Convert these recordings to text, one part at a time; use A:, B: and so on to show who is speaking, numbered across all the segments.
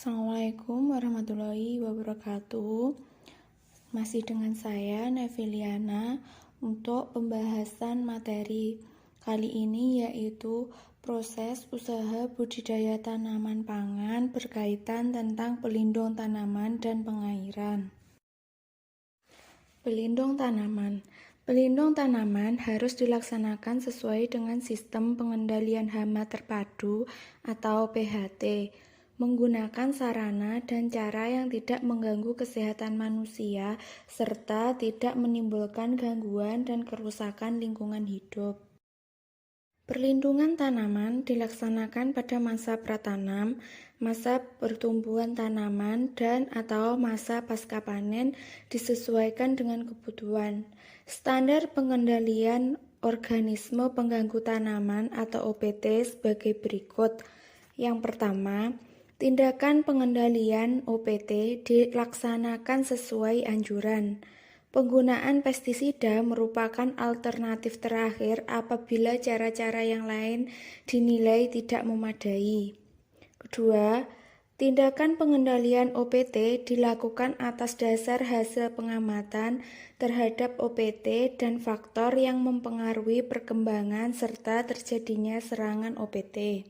A: Assalamualaikum warahmatullahi wabarakatuh. Masih dengan saya Neviliana untuk pembahasan materi kali ini, yaitu proses usaha budidaya tanaman pangan berkaitan tentang pelindung tanaman dan pengairan. Pelindung tanaman. Pelindung tanaman harus dilaksanakan sesuai dengan sistem pengendalian hama terpadu atau PHT, menggunakan sarana dan cara yang tidak mengganggu kesehatan manusia serta tidak menimbulkan gangguan dan kerusakan lingkungan hidup. Perlindungan tanaman dilaksanakan pada masa pratanam, masa pertumbuhan tanaman, dan atau masa pasca panen disesuaikan dengan kebutuhan. Standar pengendalian organisme pengganggu tanaman atau OPT sebagai berikut. Yang pertama, tindakan pengendalian OPT dilaksanakan sesuai anjuran. Penggunaan pestisida merupakan alternatif terakhir apabila cara-cara yang lain dinilai tidak memadai. Kedua, tindakan pengendalian OPT dilakukan atas dasar hasil pengamatan terhadap OPT dan faktor yang mempengaruhi perkembangan serta terjadinya serangan OPT.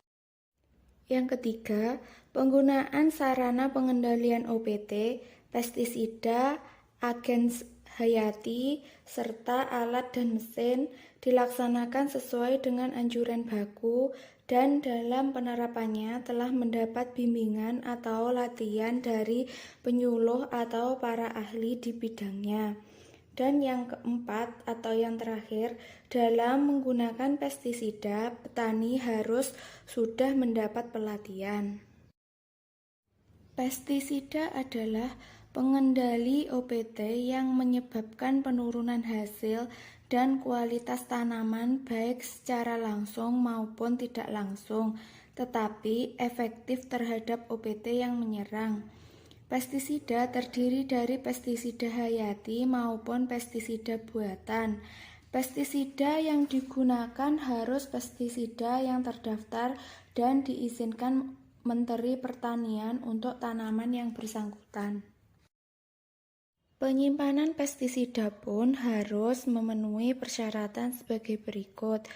A: Yang ketiga, penggunaan sarana pengendalian OPT, pestisida, agen hayati, serta alat dan mesin dilaksanakan sesuai dengan anjuran baku dan dalam penerapannya telah mendapat bimbingan atau latihan dari penyuluh atau para ahli di bidangnya. Dan yang keempat atau yang terakhir, dalam menggunakan pestisida, petani harus sudah mendapat pelatihan. Pestisida adalah pengendali OPT yang menyebabkan penurunan hasil dan kualitas tanaman baik secara langsung maupun tidak langsung, tetapi efektif terhadap OPT yang menyerang. Pestisida terdiri dari pestisida hayati maupun pestisida buatan. Pestisida yang digunakan harus pestisida yang terdaftar dan diizinkan Menteri Pertanian untuk tanaman yang bersangkutan. Penyimpanan pestisida pun harus memenuhi persyaratan sebagai berikut.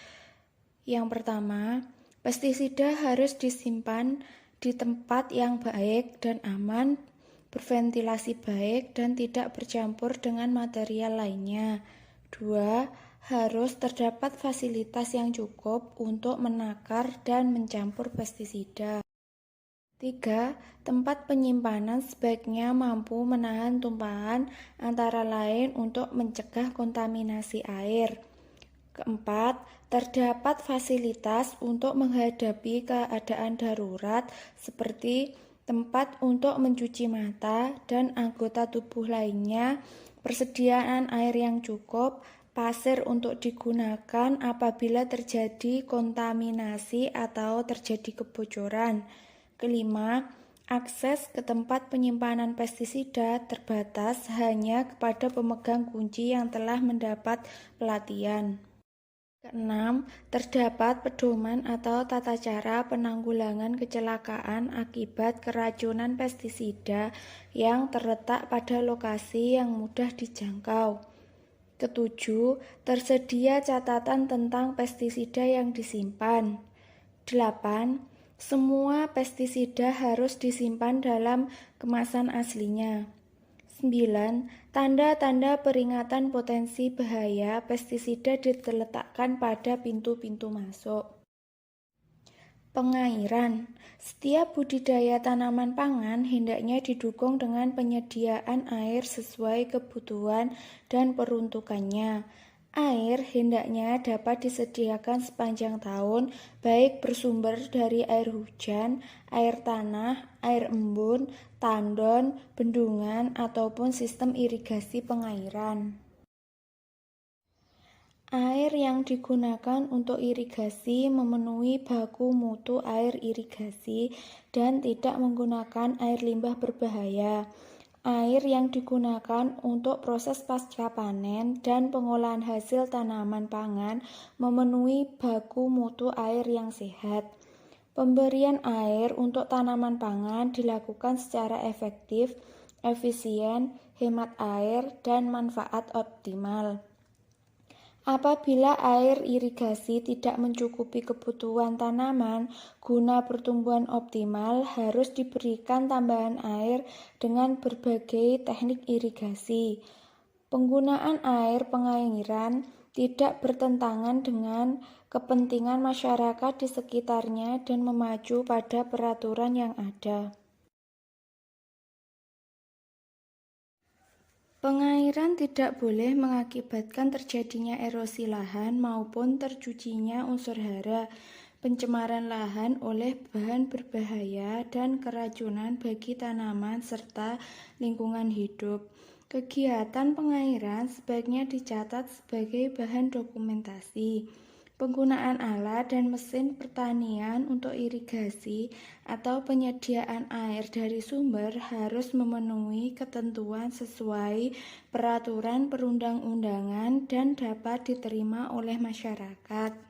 A: Yang pertama, pestisida harus disimpan di tempat yang baik dan aman, berventilasi baik, dan tidak bercampur dengan material lainnya. 2. Harus terdapat fasilitas yang cukup untuk menakar dan mencampur pestisida. 3. Tempat penyimpanan sebaiknya mampu menahan tumpahan antara lain untuk mencegah kontaminasi air. 4. Terdapat fasilitas untuk menghadapi keadaan darurat seperti tempat untuk mencuci mata dan anggota tubuh lainnya, persediaan air yang cukup, pasir untuk digunakan apabila terjadi kontaminasi atau terjadi kebocoran. 5. Akses ke tempat penyimpanan pestisida terbatas hanya kepada pemegang kunci yang telah mendapat pelatihan. 6. Terdapat pedoman atau tata cara penanggulangan kecelakaan akibat keracunan pestisida yang terletak pada lokasi yang mudah dijangkau. 7. Tersedia catatan tentang pestisida yang disimpan. 8. Semua pestisida harus disimpan dalam kemasan aslinya. 9. Tanda-tanda peringatan potensi bahaya pestisida diletakkan pada pintu-pintu masuk. Pengairan. Setiap budidaya tanaman pangan hendaknya didukung dengan penyediaan air sesuai kebutuhan dan peruntukannya. Air hendaknya dapat disediakan sepanjang tahun, baik bersumber dari air hujan, air tanah, air embun, tandon, bendungan, ataupun sistem irigasi pengairan. Air yang digunakan untuk irigasi memenuhi baku mutu air irigasi dan tidak menggunakan air limbah berbahaya. Air yang digunakan untuk proses pasca panen dan pengolahan hasil tanaman pangan memenuhi baku mutu air yang sehat. Pemberian air untuk tanaman pangan dilakukan secara efektif, efisien, hemat air, dan manfaat optimal. Apabila air irigasi tidak mencukupi kebutuhan tanaman guna pertumbuhan optimal, harus diberikan tambahan air dengan berbagai teknik irigasi. Penggunaan air pengairan tidak bertentangan dengan kepentingan masyarakat di sekitarnya dan memacu pada peraturan yang ada. Pengairan tidak boleh mengakibatkan terjadinya erosi lahan maupun tercucinya unsur hara, pencemaran lahan oleh bahan berbahaya, dan keracunan bagi tanaman serta lingkungan hidup. Kegiatan pengairan sebaiknya dicatat sebagai bahan dokumentasi. Penggunaan alat dan mesin pertanian untuk irigasi atau penyediaan air dari sumber harus memenuhi ketentuan sesuai peraturan perundang-undangan dan dapat diterima oleh masyarakat.